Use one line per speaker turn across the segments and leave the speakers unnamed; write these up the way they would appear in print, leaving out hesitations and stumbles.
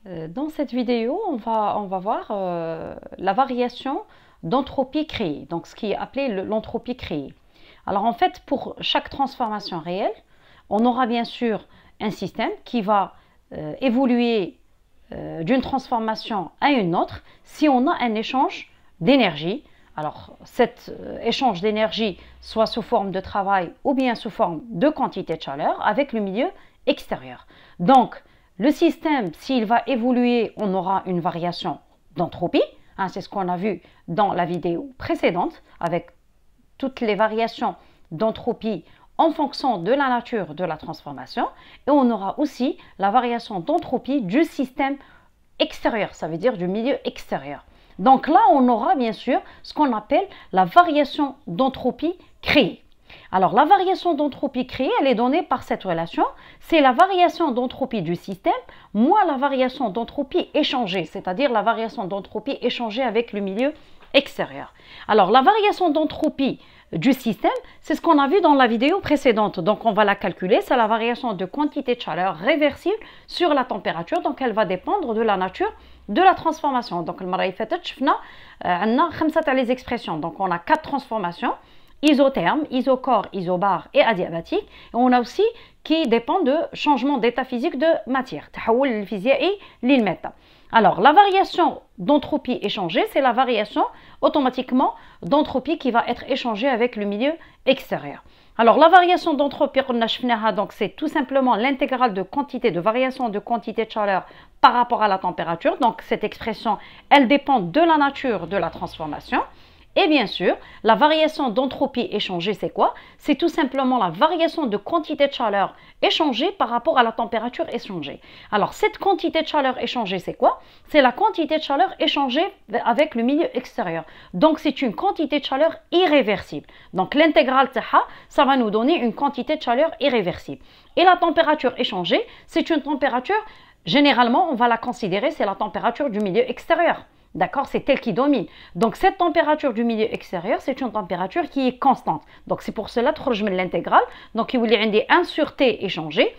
Dans cette vidéo, on va voir la variation d'entropie créée, donc ce qui est appelé l'entropie créée. Alors en fait, pour chaque transformation réelle, on aura bien sûr un système qui va évoluer d'une transformation à une autre si on a un échange d'énergie. Alors cet échange d'énergie, soit sous forme de travail ou bien sous forme de quantité de chaleur avec le milieu extérieur. Donc, le système, s'il va évoluer, on aura une variation d'entropie. Hein, c'est ce qu'on a vu dans la vidéo précédente, avec toutes les variations d'entropie en fonction de la nature de la transformation. Et on aura aussi la variation d'entropie du système extérieur, ça veut dire du milieu extérieur. Donc là, on aura bien sûr ce qu'on appelle la variation d'entropie créée. Alors, la variation d'entropie créée, elle est donnée par cette relation. C'est la variation d'entropie du système moins la variation d'entropie échangée, c'est-à-dire la variation d'entropie échangée avec le milieu extérieur. Alors, la variation d'entropie du système, c'est ce qu'on a vu dans la vidéo précédente. Donc, on va la calculer. C'est la variation de quantité de chaleur réversible sur la température. Donc, elle va dépendre de la nature de la transformation. Donc, on a les expressions. Donc, on a 4 transformations. Isotherme, isocore, isobare et adiabatique. Et on a aussi qui dépend de changement d'état physique de matière. Alors, la variation d'entropie échangée, c'est la variation automatiquement d'entropie qui va être échangée avec le milieu extérieur. Alors, la variation d'entropie, donc c'est tout simplement l'intégrale de quantité, de variation de quantité de chaleur par rapport à la température. Donc, cette expression, elle dépend de la nature de la transformation. Et bien sûr, la variation d'entropie échangée, c'est quoi? C'est tout simplement la variation de quantité de chaleur échangée par rapport à la température échangée. Alors, cette quantité de chaleur échangée, c'est quoi? C'est la quantité de chaleur échangée avec le milieu extérieur. Donc, c'est une quantité de chaleur irréversible. Donc, l'intégrale taha, ça va nous donner une quantité de chaleur irréversible. Et la température échangée, c'est une température, généralement, on va la considérer, c'est la température du milieu extérieur. D'accord, c'est elle qui domine. Donc, cette température du milieu extérieur, c'est une température qui est constante. Donc, c'est pour cela que je mets l'intégrale. Donc, il y a 1 sur T échangé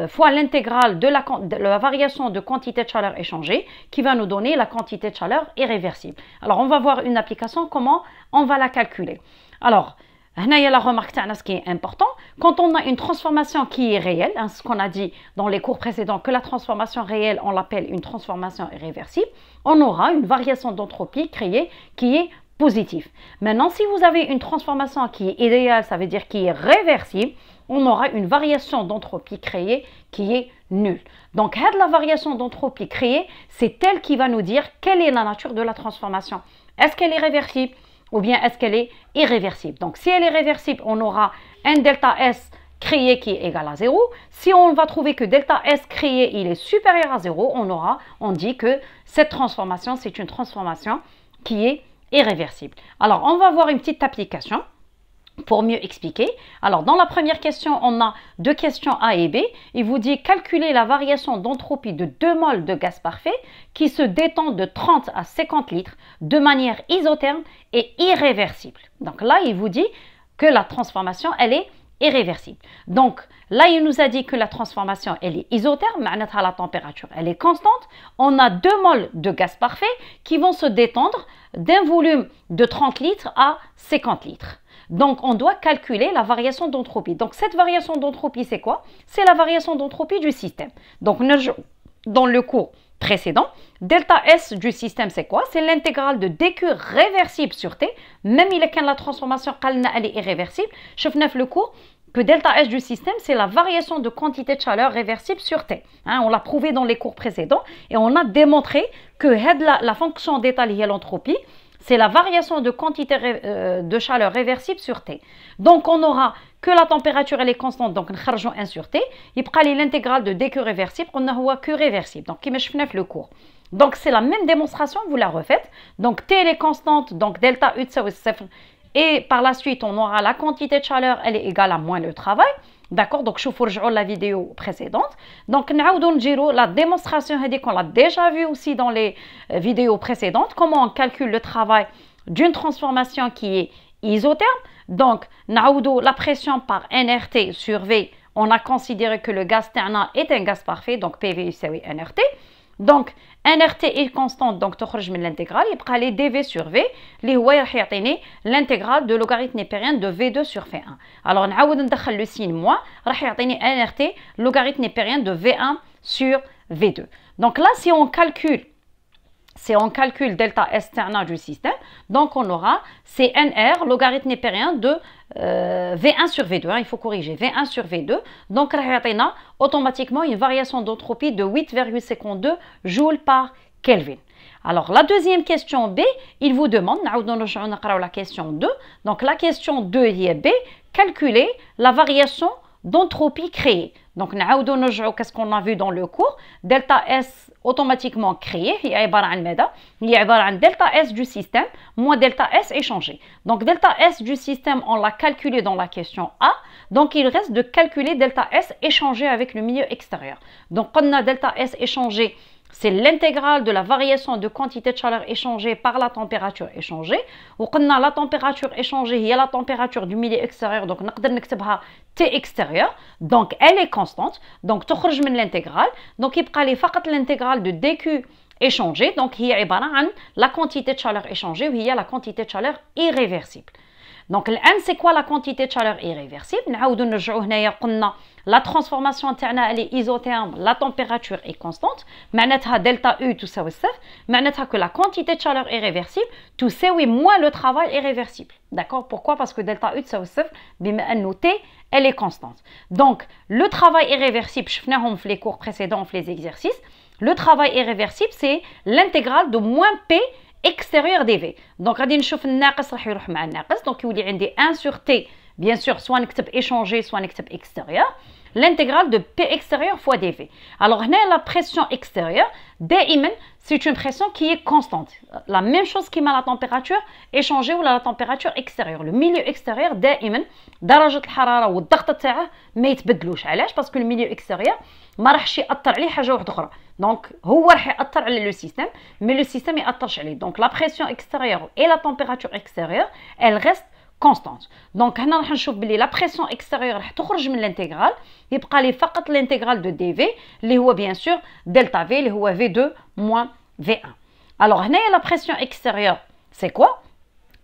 fois l'intégrale de la variation de quantité de chaleur échangée qui va nous donner la quantité de chaleur irréversible. Alors, on va voir une application, comment on va la calculer. Alors, il y a la remarque, ce qui est important, quand on a une transformation qui est réelle, hein, ce qu'on a dit dans les cours précédents, que la transformation réelle, on l'appelle une transformation irréversible, on aura une variation d'entropie créée qui est positive. Maintenant, si vous avez une transformation qui est idéale, ça veut dire qui est réversible, on aura une variation d'entropie créée qui est nulle. Donc, la variation d'entropie créée, c'est elle qui va nous dire quelle est la nature de la transformation. Est-ce qu'elle est réversible? Ou bien est-ce qu'elle est irréversible? Donc, si elle est réversible, on aura un delta S créé qui est égal à 0. Si on va trouver que delta S créé, il est supérieur à 0, on dit que cette transformation, c'est une transformation qui est irréversible. Alors, on va voir une petite application pour mieux expliquer. Alors, dans la première question, on a 2 questions A et B. Il vous dit calculer la variation d'entropie de 2 moles de gaz parfait qui se détend de 30 à 50 litres de manière isotherme et irréversible. Donc là, il vous dit que la transformation, elle est irréversible. Donc là, il nous a dit que la transformation, elle est isotherme, la température, elle est constante. On a 2 moles de gaz parfait qui vont se détendre d'un volume de 30 litres à 50 litres. Donc, on doit calculer la variation d'entropie. Donc, cette variation d'entropie, c'est quoi? C'est la variation d'entropie du système. Donc, dans le cours précédent, delta S du système, c'est quoi? C'est l'intégrale de dQ réversible sur T. Même il est la transformation, elle est irréversible. Je finis le cours que delta S du système, c'est la variation de quantité de chaleur réversible sur T. Hein, on l'a prouvé dans les cours précédents et on a démontré que la fonction d'état liée à l'entropie, c'est la variation de quantité de chaleur réversible sur T. Donc, on aura que la température, elle est constante, donc on charge 1 sur T. Il prend l'intégrale de dQ réversible, on a Q réversible. Donc, qui je le cours. Donc, c'est la même démonstration, vous la refaites. Donc, T, elle est constante, donc delta U, c'est 0. Et par la suite, on aura la quantité de chaleur, elle est égale à moins le travail. D'accord, donc je vous la vidéo précédente. Donc, la démonstration, qu'on l'a déjà vu aussi dans les vidéos précédentes, comment on calcule le travail d'une transformation qui est isotherme. Donc, la pression par nRT sur V, on a considéré que le gaz TNA est un gaz parfait, donc PV c'est NRT. Donc, NRT est constante, donc تخرج من l'intégrale, il prend les dv sur v, اللي هو راح يعطيني l'intégrale de logarithme népérien de v2 sur v1. Alors, نعاود ندخل le signe moins, راح يعطيني NRT, logarithme népérien de v1 sur v2. Donc là, si on calcule delta S terna du système, donc on aura CNR, logarithme népérien de V1 sur V2, il faut corriger, V1 sur V2, donc on a automatiquement une variation d'entropie de 8,52 joules par Kelvin. Alors la deuxième question B, il vous demande, la question 2, donc la question 2 est B, calculer la variation d'entropie créée. Donc, qu'est-ce qu'on a vu dans le cours? Delta S automatiquement créé, il y a delta S du système moins delta S échangé. Donc, delta S du système, on l'a calculé dans la question A. Donc, il reste de calculer delta S échangé avec le milieu extérieur. Donc, on a delta S échangé, c'est l'intégrale de la variation de quantité de chaleur échangée par la température échangée. Ou la température échangée, il y a la température du milieu extérieur, donc on peut T extérieur. Donc elle est constante. Donc تخرج من l'intégrale. Donc il y a l'intégrale de dQ échangé. Donc il y a la quantité de chaleur échangée ou il y a la quantité de chaleur irréversible. Donc, c'est quoi la quantité de chaleur irréversible? La transformation interne elle est isotherme, la température est constante. معناتها delta U تساوي صفر. معناتها que la quantité de chaleur irréversible تساوي moins le travail irréversible. D'accord? Pourquoi? Parce que delta U تساوي صفر بما أنه T elle est constante. Donc, le travail irréversible, شفناهم في les cours précédents, في les exercices. Le travail irréversible, c'est l'intégrale de moins P extérieur dV. Donc غادي نشوف الناقص راح يروح مع الناقص. Donc يولي عندي 1 sur T, bien sûr, soit نكتب échangé, soit نكتب extérieur. L'intégrale de P extérieur fois dV. Alors هنا la pression extérieure, دائما, c'est une pression qui est constante. La même chose qui met la température échangée ou la température extérieure. Le milieu extérieur دائما درجة الحرارة والضغط تاعه ما يتبدلوش. علاش؟ parce que le milieu extérieur ما راحش يأثر عليه حاجة واحدة أخرى. Donc هو راح يأثر على le système, mais le système ما يأثرش عليه. Donc la pression extérieure et la température extérieure, elles restent constante. Donc هنا راح نشوف بلي la pression extérieure راح تخرج من l'intégrale, يبقى لي فقط l'intégrale de dV اللي هو bien sûr delta V اللي هو V2 moins V1. Alors هنايا la pression extérieure c'est quoi?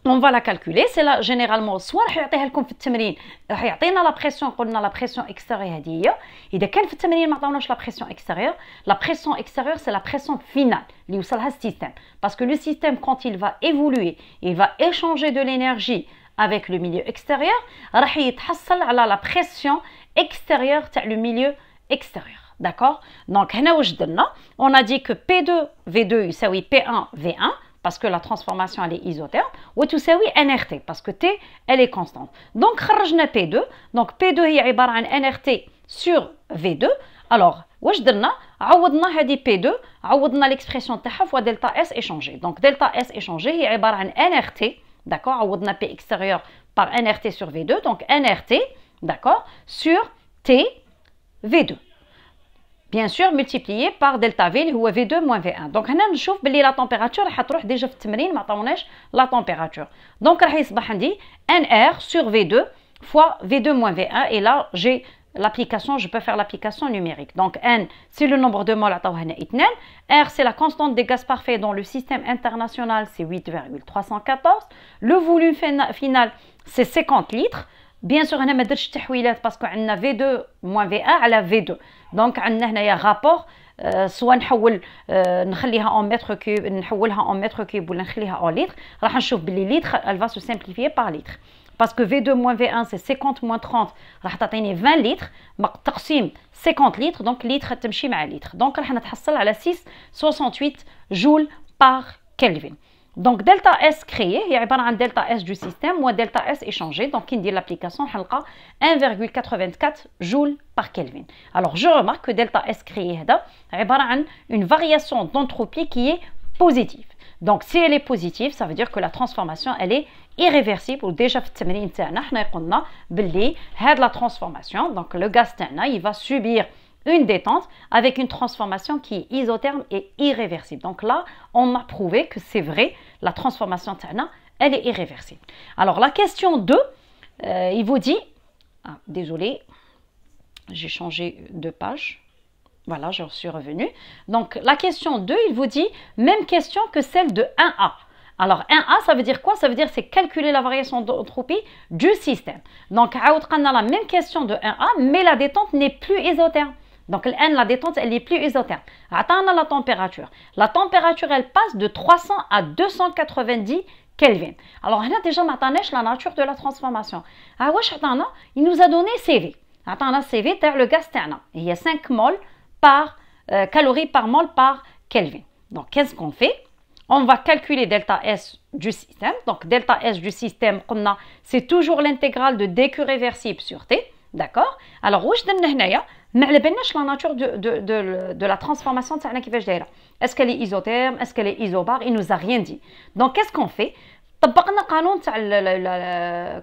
On va la calculer, c'est là généralement soit راح يعطيها لكم في التمرين راح يعطينا la pression, قلنا la pression extérieure هذه هي. إذا كان في التمرين ما عطاوناش la pression extérieure, la pression extérieure c'est la pression finale اللي يوصلها السيستم. Parce que le système quand il va évoluer, il va échanger de l'énergie avec le milieu extérieur, راح يتحصل على la pression extérieure تاع le milieu extérieur. D'accord? Donc هنا واش درنا؟ On a dit que P2 V2 يساوي P1 V1 parce que la transformation elle est isotherme, ou تساوي NRT parce que T elle est constante. Donc خرجنا P2, donc P2 هي عبارة عن NRT sur V2. Alors واش درنا؟ عوضنا هذه P2, عوضنا l'expression تاعها fois delta S échangé. Donc delta S échangé هي عبارة عن NRT, d'accord? عوضنا P extérieur par NRT sur V2, donc NRT, d'accord, sur T V2. Bien sûr multiplié par delta V اللي هو V2 moins V1. Donc هنا نشوف بلي la température راح تروح déjà في التمرين ما عطاوناش la température. Donc راح يصبح عندي NR sur V2 fois V2 moins V1 et là j'ai l'application, je peux faire l'application numérique. Donc N c'est le nombre de moles عطاوه هنا 2. R c'est la constante des gaz parfaits dans le système international, c'est 8,314. Le volume final c'est 50 litres. Bien sûr هنا ما درتش تحويلات باسكو عندنا V2 moins V1 على V2. دونك عندنا هنايا غابور سواء نخليها en mètre cube, نحولها en mètre cube ولا نخليها en litre. راح نشوف بلي litre elle va se simplifier par litre. Parce que V2 moins V1 c'est 50 moins 30 راح تعطيني 20 litres تقسيم 50 litres donc litre تمشي مع litre. Donc راح نتحصل على 6,68 joules par Kelvin. Donc delta S créé هي عبارة عن delta S du système moins delta S échangé. Donc كي ندير l'application حنلقى 1,84 joules par Kelvin. Alors je remarque que delta S créé هذا عبارة عن une variation d'entropie qui est positive. Donc si elle est positive, ça veut dire que la transformation elle est irréversible. ou déjà في التمرين تاعنا حنا قلنا باللي هاد la transformation, donc le gaz تاعنا il va subir une détente avec une transformation qui est isotherme et irréversible. Donc là, on a prouvé que c'est vrai, la transformation tana, elle est irréversible. Alors la question 2, il vous dit, désolé, j'ai changé de page. Voilà, je suis revenue. Donc, la question 2, il vous dit, même question que celle de 1A. Alors, 1A, ça veut dire quoi? Ça veut dire c'est calculer la variation d'entropie du système. Donc, on a la même question de 1A, mais la détente n'est plus isotherme. Donc, la détente, elle n'est plus isotherme. Attends, la température. La température, elle passe de 300 à 290 Kelvin. Alors, on a déjà la nature de la transformation. Il nous a donné CV. Attends, CV, c'est le gaz terne. Il y a 5 moles par calories par mol par Kelvin. Donc, qu'est-ce qu'on fait? On va calculer delta S du système. Donc, delta S du système, c'est toujours l'intégrale de dQ réversible sur T. D'accord? Alors, où je donne la nature de la transformation de كيفاش دايره. Est-ce qu'elle est isotherme? Est-ce qu'elle est isobare? Il nous a rien dit. Donc, qu'est-ce qu'on fait? طبقنا قانون تاع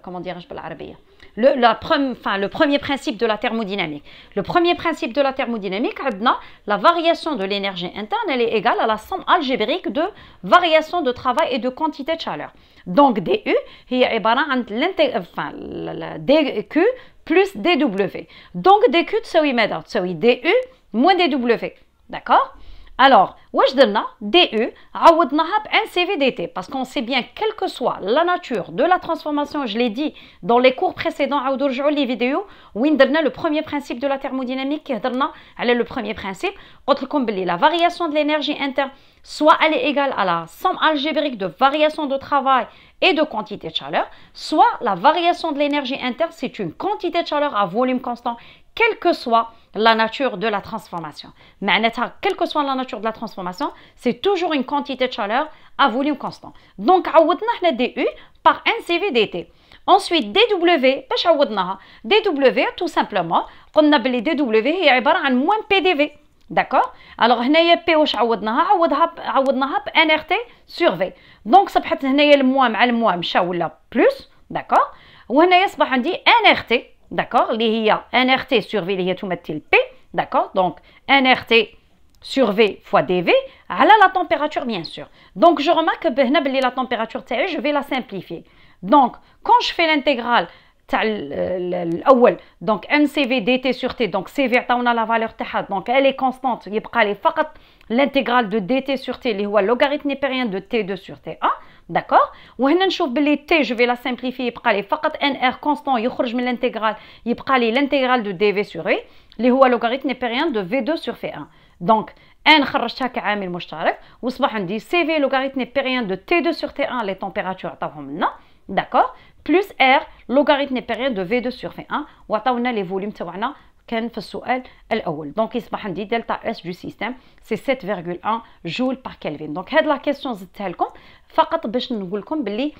comment dirais-je بالعربيه le premier principe de la thermodynamique. Le premier principe de la thermodynamique, la variation de l'énergie interne, elle est égale à la somme algébrique de variation de travail et de quantité de chaleur. Donc, dU, est dQ plus dW. Donc, dQ, c'est dU moins dW. D'accord? Alors, واش درنا DU عوضناها ب CV dt parce qu'on sait bien quelle que soit la nature de la transformation, je l'ai dit dans les cours précédents, عاودوا رجعوا les vidéos وين درنا le premier principe de la thermodynamique qui هضرنا على le premier principe. قلت لكم بلي la variation de l'énergie interne soit elle est égale à la somme algébrique de variation de travail et de quantité de chaleur, soit la variation de l'énergie interne c'est une quantité de chaleur à volume constant quelle que soit la nature de la transformation. معناتها quelle que soit la nature de la transformation, c'est toujours une quantité de chaleur à volume constant. Donc عوضنا حنا DU par NCV dt. Ensuite DW باش عوضناها DW tout simplement قلنا بلي DW هي عباره عن moins PDV. D'accord? Alors هنايا P واش عوضناها عوضناها ب NRT sur V. Donc صبحت هنايا الموا مع الموا مشاو ولا بلس. D'accord? وهنايا صبح عندي NRT. D'accord? اللي هي NRT sur V اللي هي تمثل P. D'accord? Donc NRT sur V fois dV على la température bien sûr. Donc je remarque que هنا بلي la température تاعي je vais la simplifier. Donc quand je fais l'intégrale تاع الاول donc MCV dt sur T donc CV عطاونا la valeur تاعها donc elle est constante يبقى لي فقط l'intégrale de dt sur T اللي هو logarithme népérien de T2 sur T1. D'accord? وهنا نشوف بلي T je vais la simplifier يبقى لي فقط NR constant يخرج من l'intégrale يبقى لي l'intégrale de dV sur E اللي هو logarithme népérien de V2 sur V1. Donc N خرجتها كعامل مشترك وصبح عندي CV logarithme népérien de T2 sur T1 les températures عطاوهم لنا. D'accord? Plus R logarithme népérien de V2 sur V1 وعطاونا les volumes تاعنا كان في السؤال الاول. Donc يصبح عندي دلتا اس du système c'est 7,1 joule par Kelvin. Donc هاد لا كيسيون زدتها لكم فقط باش نقول لكم باللي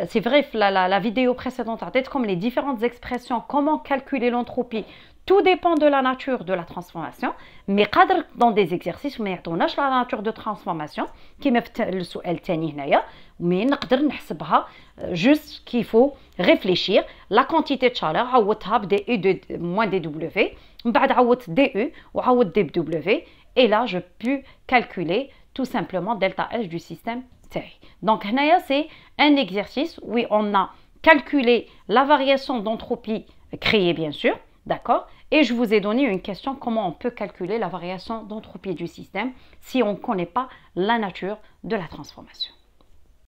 c'est vrai la vidéo précédente عطيتكم les différentes expressions comment calculer l'entropie. Tout dépend de la nature de la transformation, mais قادر dans des exercices ما يعطوناش la nature de transformation كيما في السؤال الثاني هنايا mais نقدر نحسبها juste qu'il faut réfléchir la quantité de chaleur عوضتها ب dU de moins dW من بعد عوضت dU وعوض dW et là je peux calculer tout simplement delta S du système تاعي. Donc هنايا c'est un exercice où on a calculé la variation d'entropie créée bien sûr. D'accord? Et je vous ai donné une question, comment on peut calculer la variation d'entropie du système si on ne connaît pas la nature de la transformation.